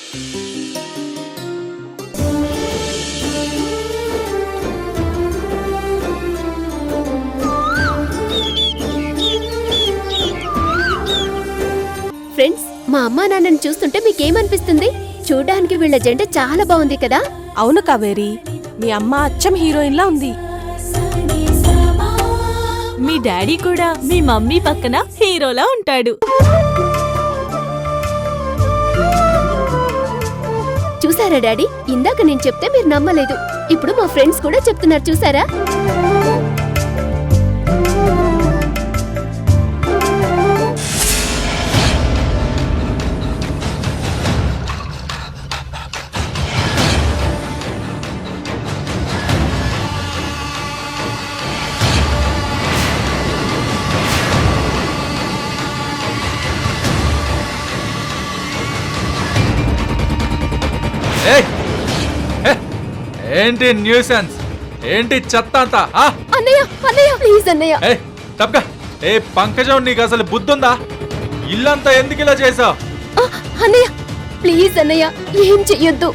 Friends, మా అమ్మా నాన్నని చూస్తుంటే మీకేమనిపిస్తుంది? చూడ్డానికి వీళ్ళ జంట చాలా బాగుంది కదా? అవును కావేరి, మీ అమ్మ అచ్చం హీరోయిన్లా ఉంది. మీ డాడీ కూడా మీ మమ్మీ పక్కన హీరోలా ఉంటాడు. చూసారా డాడీ, ఇందాక నేను చెప్తే మీరు నమ్మలేదు. ఇప్పుడు మా ఫ్రెండ్స్ కూడా చెప్తున్నారు, చూసారా? ఏంటి న్యూసెన్స్? ఏంటి చెత్త అంతా? అన్నయ్య అన్నయ్య ప్లీజ్ అన్నయ్య. తప్పక. ఏ పంకజం, నీకు అసలు బుద్ధుందా? ఇల్లంతా ఎందుకు ఇలా చేసావు? అన్నయ్య ప్లీజ్ అన్నయ్య, ఏం చెయ్యొద్దు.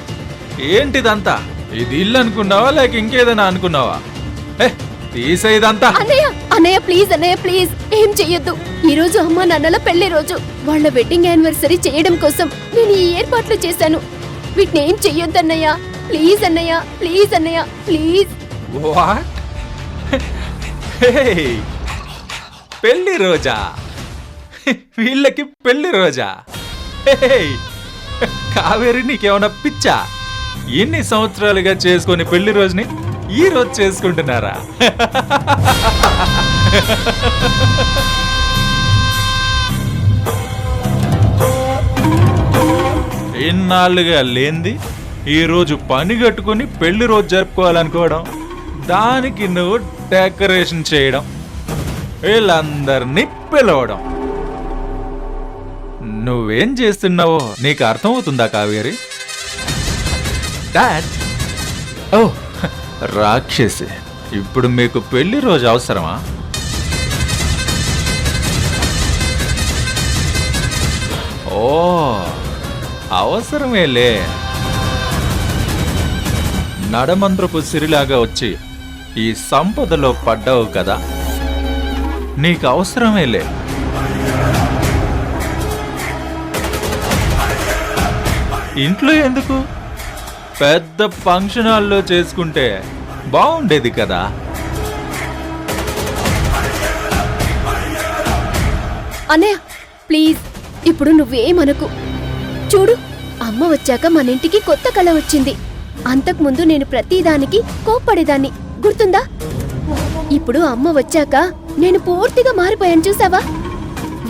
ఏంటిదంతా? ఇది ఇల్లు అనుకున్నావా లేక ఇంకేదైనా అనుకున్నావా? తీసేదంతా. అన్నయ్య అన్నయ్య ప్లీజ్ అన్నయ్య ప్లీజ్, ఏం చెయ్యొద్దు. ఈ రోజు అమ్మా నాన్నల పెళ్లి రోజు. వాళ్ళ వెడ్డింగ్ యానివర్సరీ చేయడం కోసం నేను ఈ ఏర్పాట్లు చేశాను. వీటిని ఏం చెయ్యొద్దు అన్నయ్య. ప్లీజ్ అన్నయ్య, ప్లీజ్ అన్నయ్య, ప్లీజ్. వాట్? పెళ్లి రోజా? వీళ్ళకి పెళ్లి రోజా? కావేరి, నీకేమన్నా పిచ్చా? ఎన్ని సంవత్సరాలుగా చేసుకుని పెళ్లి రోజుని ఈ రోజు చేసుకుంటున్నారా? ఇన్నాళ్ళుగా లేంది ఈ రోజు పని కట్టుకుని పెళ్లి రోజు జరుపుకోవాలనుకోవడం, దానికి నువ్వు డెకరేషన్ చేయడం, వీళ్ళందరినీ పిలవడం. నువ్వేం చేస్తున్నావో నీకు అర్థమవుతుందా కావేరి? డాడ్, ఓ రాక్షసి, ఇప్పుడు మీకు పెళ్లి రోజు అవసరమా? ఓ అవసరమేలే. నడమంద్రపు సిరిలాగా వచ్చి ఈ సంపదలో పడ్డావు కదా, నీకు అవసరమేలే. ఇంట్లో ఎందుకు? పెద్ద ఫంక్షన్ హాల్లో చేసుకుంటే బాగుండేది కదా. అన్నయ్య ప్లీజ్, ఇప్పుడు నువ్వేమనకు. చూడు, అమ్మ వచ్చాక మన ఇంటికి కొత్త కళ వచ్చింది. అంతకుముందు నేను ప్రతిదానికి కోప్పడేదాన్ని, గుర్తుందా? ఇప్పుడు అమ్మ వచ్చాక నేను పూర్తిగా మారిపోయాను, చూసావా?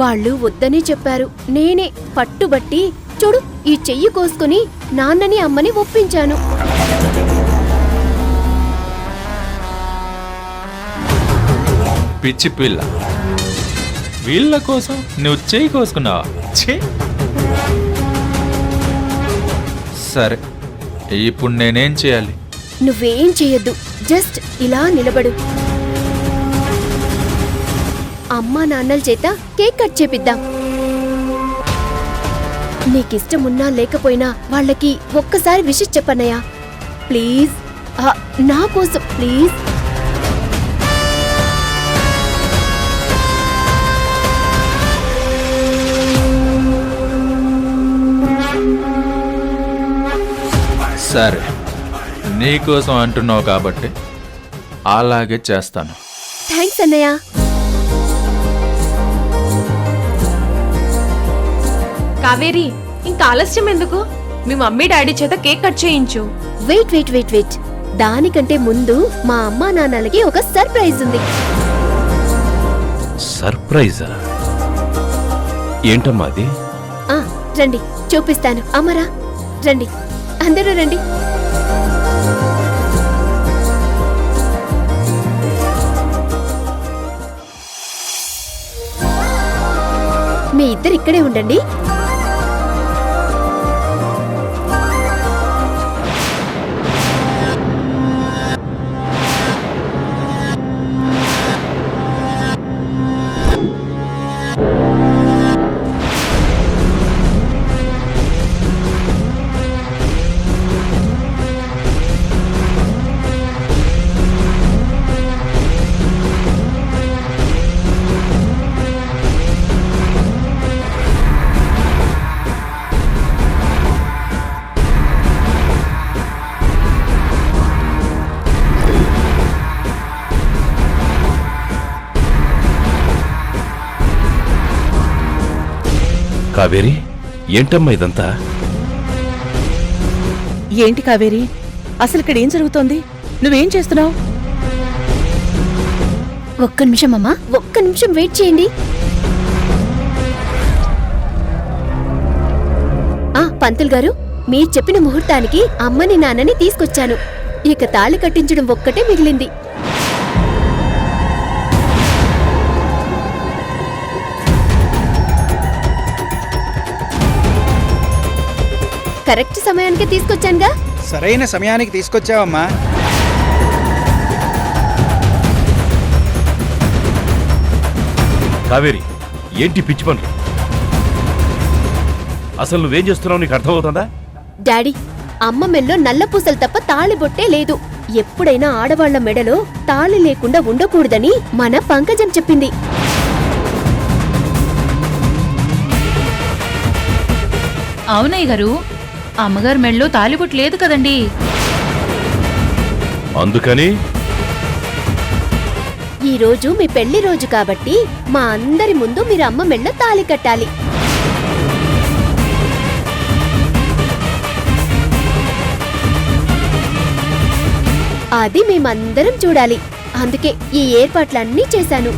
వాళ్ళు వద్దని చెప్పారు, నేనే పట్టుబట్టి చూడు ఈ చెయ్యి కోసుకుని నాన్నని అమ్మని ఒప్పించాను. పిచ్చి పిల్ల, వీళ్ళ కోసం నువ్వు చెయ్యి కోసుకున్నావా? సరే, ఇప్పుడు నేనేం చేయాలి? నువ్వేం చెయ్యొద్దు, జస్ట్ ఇలా నిలబడు. అమ్మా నాన్నల చేత కేక్ కట్ చేపిద్దాం. నీకిష్టమున్నా లేకపోయినా వాళ్ళకి ఒక్కసారి విషెస్ చెప్పన్నయ్యా, ప్లీజ్. నా కోసం ప్లీజ్. సరే, నీకోసం అంటున్నావు కాబట్టి అలాగే చేస్తాను. థ్యాంక్స్ అన్నయ్య. కావేరి, ఇంకా ఆలస్యం ఎందుకు? మీ మమ్మీ డాడీ చేత కేక్ కట్ చేయించు. వెయిట్ వెయిట్ వెయిట్ వెయిట్, దానికంటే ముందు మా అమ్మా నాన్నలకి ఒక సర్ప్రైజ్ ఉంది. సర్ప్రైజా? ఏంటమ్మా అది? రండి చూపిస్తాను. అమరా రండి, అందరూ రండి. మీ ఇద్దరు ఇక్కడే ఉండండి. కావేరి, ఏంటమ్మా ఇదంతా? ఏంటి కావేరి, అసలు ఇక్కడ ఏం జరుగుతోంది? నువ్వేం చేస్తున్నావు? ఒక్క నిమిషం అమ్మా, ఒక్క నిమిషం వెయిట్ చేయండి. పంతులు గారు, మీరు చెప్పిన ముహూర్తానికి అమ్మని నాన్నని తీసుకొచ్చాను. ఇక తాళి కట్టించడం ఒక్కటే మిగిలింది. కరెక్ట్ సమయానికి తీసుకొచ్చానుగా. సరైన సమయానికి తీసుకొచ్చావమ్మా. కావేరి, ఏంటి పిచ్చి పనులు? అసలు నువ్వేం చేస్తున్నావు నీకు అర్థమవుతుందా? డాడీ, అమ్మ మెల్లో నల్లపూసలు తప్ప తాళి బొట్టే లేదు. ఎప్పుడైనా ఆడవాళ్ల మెడలో తాళి లేకుండా ఉండకూడదని మన పంకజం చెప్పింది. అవునయ్య గారు, అమ్మగారు మెళ్ళో తాలిబొట్టు లేదు కదండి. అందుకని ఈ రోజు మీ పెళ్లి రోజు కాబట్టి మా అందరి ముందు మీరు అమ్మ మెళ్ళో తాళి కట్టాలి. అది మేమందరం చూడాలి. అందుకే ఈ ఏర్పాట్లన్నీ చేశాను.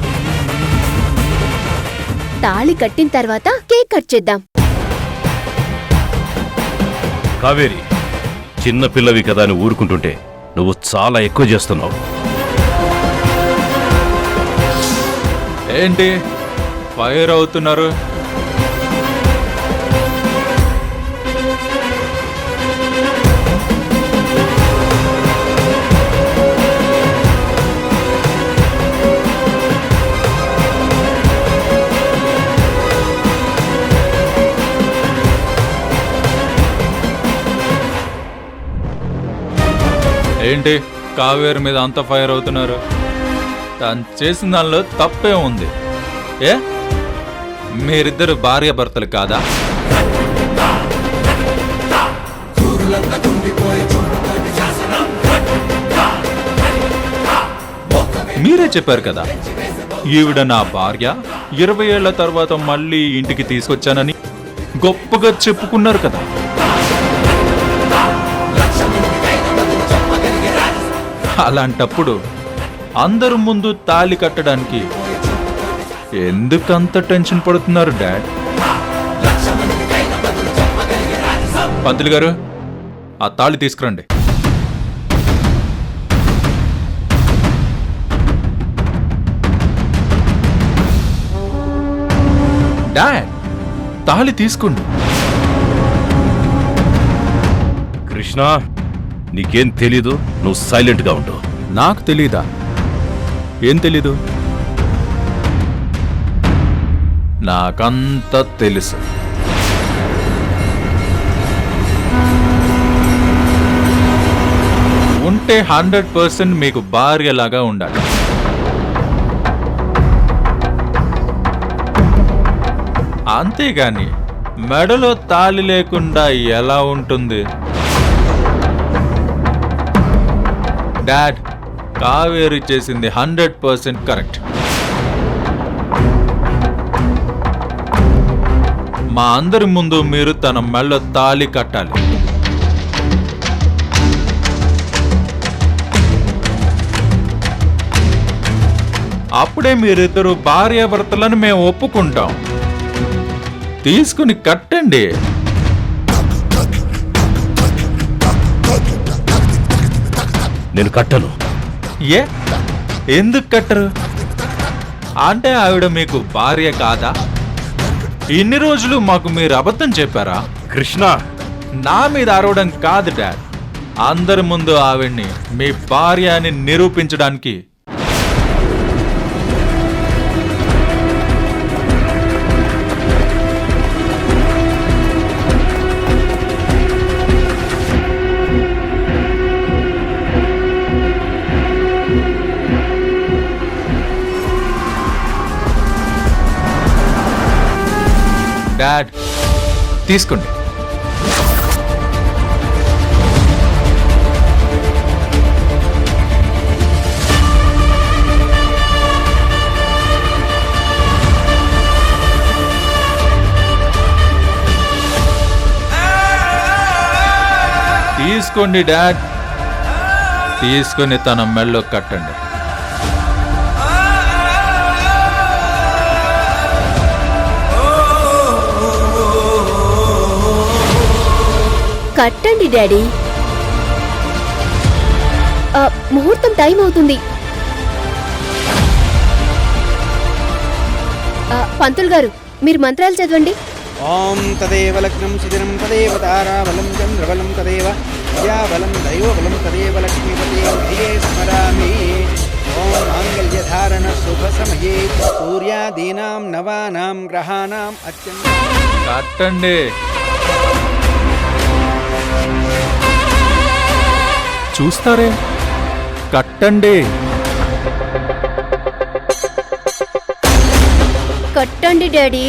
తాళి కట్టిన తర్వాత కేక్ కట్ చేద్దాం. కావేరి, చిన్న పిల్లవి కదా అని ఊరుకుంటుంటే నువ్వు చాలా ఎక్కువ చేస్తున్నావు. ఏంటి ఫైర్ అవుతున్నారు? ఏంటి కావేరి మీద అంత ఫైర్ అవుతున్నారు? తను చేసిన దానిలో తప్పే ఉంది. ఏ మీరిద్దరు భార్య భర్తలు కాదా? మీరే చెప్పారు కదా, ఈవిడ నా భార్య, 20 ఏళ్ల తర్వాత మళ్ళీ ఇంటికి తీసుకొచ్చానని గొప్పగా చెప్పుకున్నారు కదా. అలాంటప్పుడు అందరు ముందు తాళి కట్టడానికి ఎందుకంత టెన్షన్ పడుతున్నారు డాడ్? పంతులు గారు, ఆ తాళి తీసుకురండి. డాడ్, తాళి తీసుకోండి. కృష్ణ, నీకేం తెలీదు, నువ్వు సైలెంట్గా ఉండు. నాకు తెలీదా? ఏం తెలీదు? నాకంత తెలుసు. ఉంటే 100% మీకు భార్యలాగా ఉండాలి. అంతేగాని మెడలో తాళి లేకుండా ఎలా ఉంటుంది? డాడ్, కావేరి చేసింది 100% కరెక్ట్. మా అందరి ముందు మీరు తన మెడలో తాళి కట్టాలి. అప్పుడే మీరిద్దరు భార్యాభర్తలను మేము ఒప్పుకుంటాం. తీసుకుని కట్టండి. నేను కట్టను. ఏ ఎందుకు కట్టరు? అంటే ఆవిడ మీకు భార్య కాదా? ఇన్ని రోజులు మాకు మీరు అబద్ధం చెప్పారా? కృష్ణ, నా మీద అరవడం కాదు డాడ్, అందరి ముందు ఆవిడ్ని మీ భార్య అని నిరూపించడానికి. డాడ్, తీసుకోండి. తీసుకోండి డాడ్, తీసుకొని తన మెళ్ళో కట్టండి. కట్టండి డాడీ. ముహూర్తం టైం అవుతుంది. పంతులు గారు, మీరు మంత్రాలు చదవండి. ఓం తదేవ లగ్నం సుదినం తదేవ తారాబలం చంద్రబలం తదేవ విద్యాబలం దైవబలం తదేవ లక్ష్మీపతే ధియే స్మరామి. ఓం మాంగళ్యధారణ శుభ సమయే సూర్యాదీనాం నవానాం గ్రహాణాం అత్యంత. కట్టండి. చూస్తారే, కట్టండి. కట్టండి డాడీ.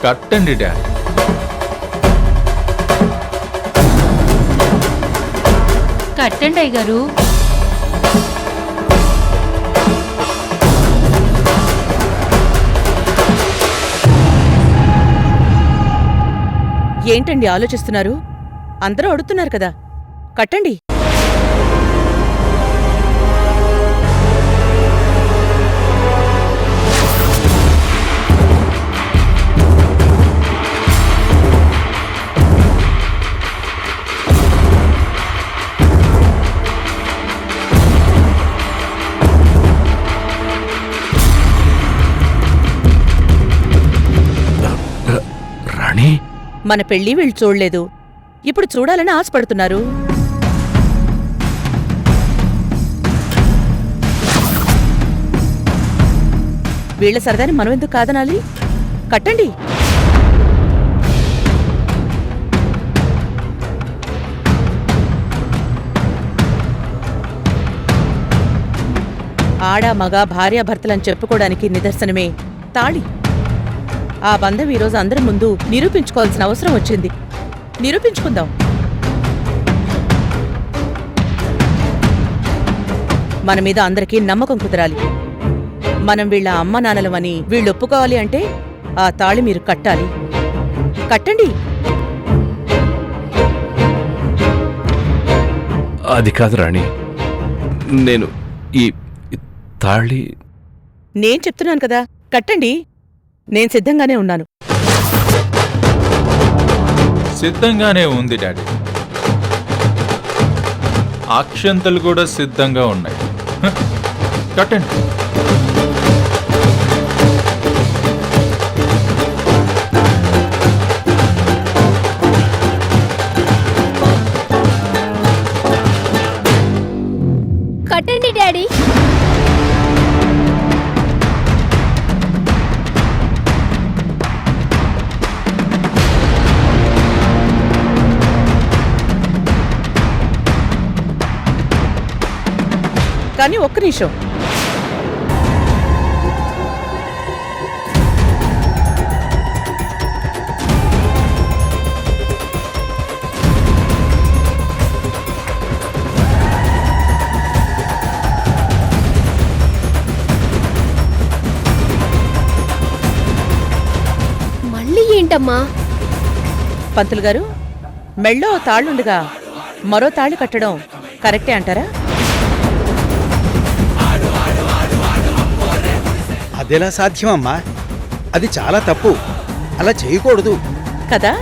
కట్టండి డాడ్. కట్టండి అయ్యగారు. ఏంటండి ఆలోచిస్తున్నారు? అందరూ అడుగుతున్నారు కదా, కట్టండి. రాణి, మన పెళ్లి వీళ్ళు చూడలేదు, ఇప్పుడు చూడాలని ఆశపడుతున్నారు. వీళ్ల సరదాని మనం ఎందుకు కాదనాలి? కట్టండి. ఆడా మగ భార్యాభర్తలని చెప్పుకోవడానికి నిదర్శనమే తాళి. ఆ బంధం ఈరోజు అందరి ముందు నిరూపించుకోవాల్సిన అవసరం వచ్చింది. నిరూపించుకుందాం. మన మీద అందరికీ నమ్మకం కుదరాలి. మనం వీళ్ళ అమ్మ నాన్నలమని వీళ్ళు ఒప్పుకోవాలి అంటే ఆ తాళి మీరు కట్టాలి. కట్టండి. అది కాదు రాణి, నేను ఈ తాళి. నేను చెప్తున్నాను కదా, కట్టండి. నేను సిద్ధంగానే ఉన్నాను. సిద్ధంగానే ఉంది డాడీ. అక్షంతలు కూడా సిద్ధంగా ఉన్నాయి. కట్టండి. కట్టండి డాడీ. కానీ ఒక్క నిమిషం. మళ్ళీ ఏంటమ్మా? పంతులు గారు, మెళ్ళో తాళ్ళుండగా మరో తాళి కట్టడం కరెక్టే అంటారా? అదెలా సాధ్యమమ్మా? అది చాలా తప్పు. అలా చేయకూడదు. కదా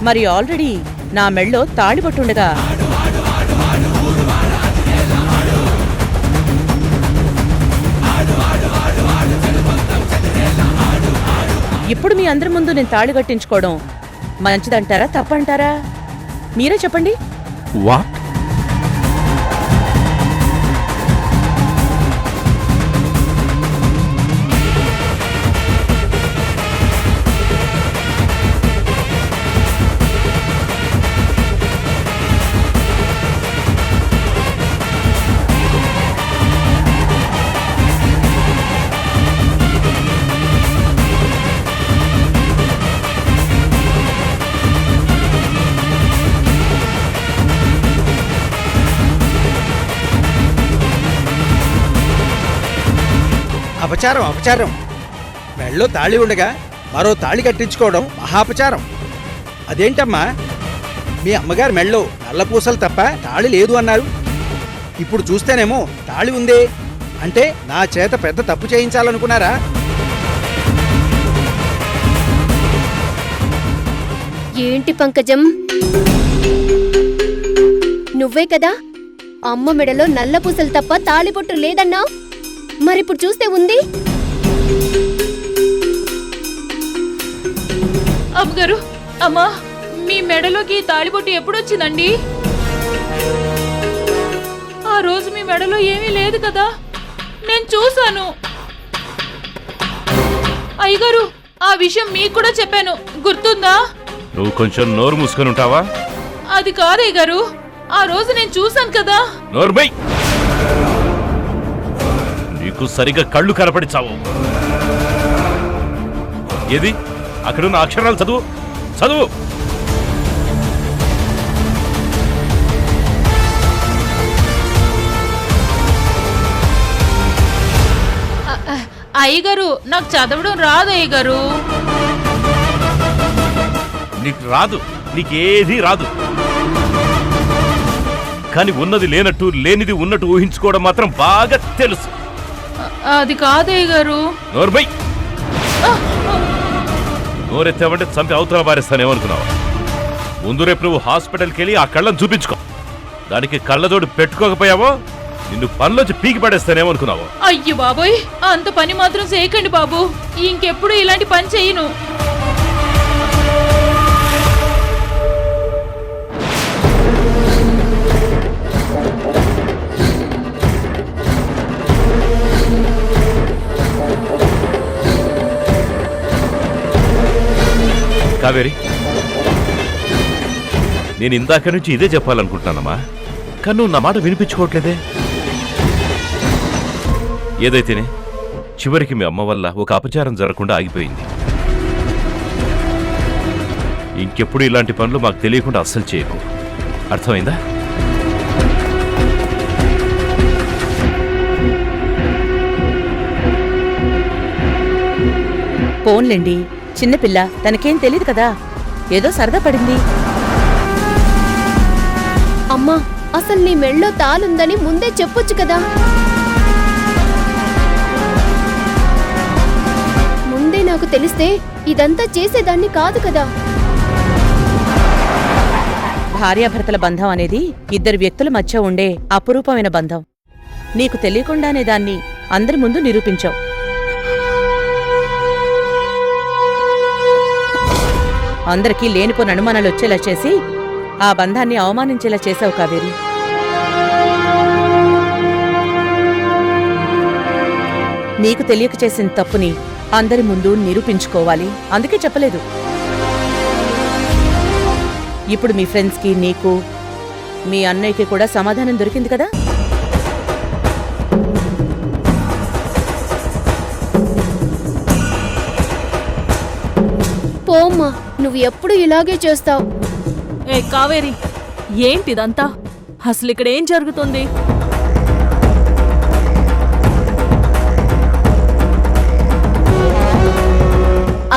మరి ఆల్రెడీ నా మెళ్ళో తాళిబొట్టుండగా ఇప్పుడు మీ అందరి ముందు నేను తాళి కట్టించుకోవడం మంచిదంటారా తప్పంటారా? మీరే చెప్పండి. వాట్? అపచారం, అపచారం. మెళ్ళో తాళి ఉండగా మరో తాళి కట్టించుకోవడం మహాపచారం. అదేంటమ్మా, మీ అమ్మగారు మెళ్ళో నల్లపూసలు తప్ప తాళి లేదు అన్నారు. ఇప్పుడు చూస్తేనేమో తాళి ఉందే అంటే నా చేత పెద్ద తప్పు చేయించాలనుకున్నారా? ఏంటి పంకజం, నువ్వే కదా అమ్మ మెడలో నల్ల పూసలు తప్ప తాళిబొట్టు లేదన్నావు. మరిప్పుడు చూస్తే ఉంది. అమ్మగారు, అమ్మా, మీ మెడలోకి తాళిబొట్టు ఎప్పుడొచ్చిందండి? ఆ రోజు మీ మెడలో ఏమీ లేదు కదా, నేను చూశాను. అయ్యగారు, ఆ విషయం మీకు కూడా చెప్పాను, గుర్తుందా? నువ్వు కొంచెం నోరు మూసుకొని ఉంటావా? అది కాదయ్య గారు, ఆ రోజు నేను చూశాను కదా. నోర్మై, నీకు సరిగా కళ్ళు కనపడి చావు. ఏది అక్కడున్న అక్షరాలు చదువు, చదువు. అయ్యగారు, నాకు చదవడం రాదు అయ్యగారు. నీకు రాదు, నీకేది రాదు. కానీ ఉన్నది లేనట్టు, లేనిది ఉన్నట్టు ఊహించుకోవడం మాత్రం బాగా తెలుసు. అది కాదయ్య గారు. నోర్బై, నోరెత్తామంటే చంపి అవతల పారేస్తానేమనుకున్నావా? ముందు రేపు నువ్వు హాస్పిటల్కి వెళ్ళి ఆ కళ్ళను చూపించుకో. దానికి కళ్ళతోడు పెట్టుకోకపోయావో నిన్ను పనిలోంచి పీకి పడేస్తానేమనుకున్నావో? అయ్యో బాబోయ్, అంత పని మాత్రం చేయకండి బాబు. ఇంకెప్పుడు ఇలాంటి పని చేయను. కావేరి, నేను ఇందాక నుంచి ఇదే చెప్పాలనుకుంటున్నానమ్మా, కానీ నువ్వు నా మాట వినిపించుకోవట్లేదే. ఏదైతేనే చివరికి మీ అమ్మ వల్ల ఒక అపచారం జరగకుండా ఆగిపోయింది. ఇంకెప్పుడు ఇలాంటి పనులు మాకు తెలియకుండా అస్సలు చేయకు, అర్థమైందా? పోన్లేండి, చిన్నపిల్ల, తనకేం తెలియదు కదా, ఏదో సరదా పడింది. అమ్మా, అసలు నీ మెళ్ళో తాలుందని ముందే చెప్పొచ్చు కదా. ముందే నాకు తెలిస్తే ఇదంతా చేసేదాన్ని కాదు కదా. భార్యాభర్తల బంధం అనేది ఇద్దరు వ్యక్తుల మధ్య ఉండే అపురూపమైన బంధం. నీకు తెలియకుండానే దాన్ని అందరి ముందు నిరూపించావు. అందరికీ లేనిపోని అనుమానాలు వచ్చేలా చేసి ఆ బంధాన్ని అవమానించేలా చేశావు కావేరి. నీకు తెలియక చేసిన తప్పుని అందరి ముందు నిరూపించుకోవాలి, అందుకే చెప్పలేదు. ఇప్పుడు మీ ఫ్రెండ్స్కి, నీకు, మీ అన్నయ్యకి కూడా సమాధానం దొరికింది కదా. పోమ్మా, నువ్వు ఎప్పుడు ఇలాగే చేస్తావు. ఏ కావేరి, ఏంటిదంతా? అసలు ఇక్కడ ఏం జరుగుతుంది?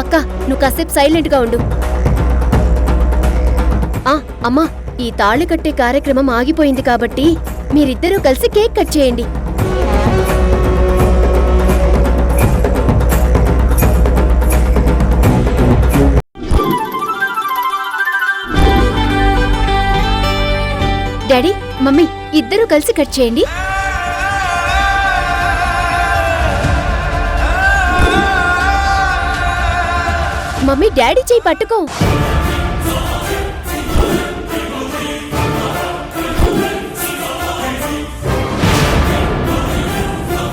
అక్క, నువ్వు కాసేపు సైలెంట్ గా ఉండు. అమ్మా, ఈ తాళి కట్టే కార్యక్రమం ఆగిపోయింది కాబట్టి మీరిద్దరూ కలిసి కేక్ కట్ చేయండి. డాడీ, మమ్మీ ఇద్దరూ కలిసి కట్ చేయండి. మమ్మీ, డాడీ చేయి పట్టుకో.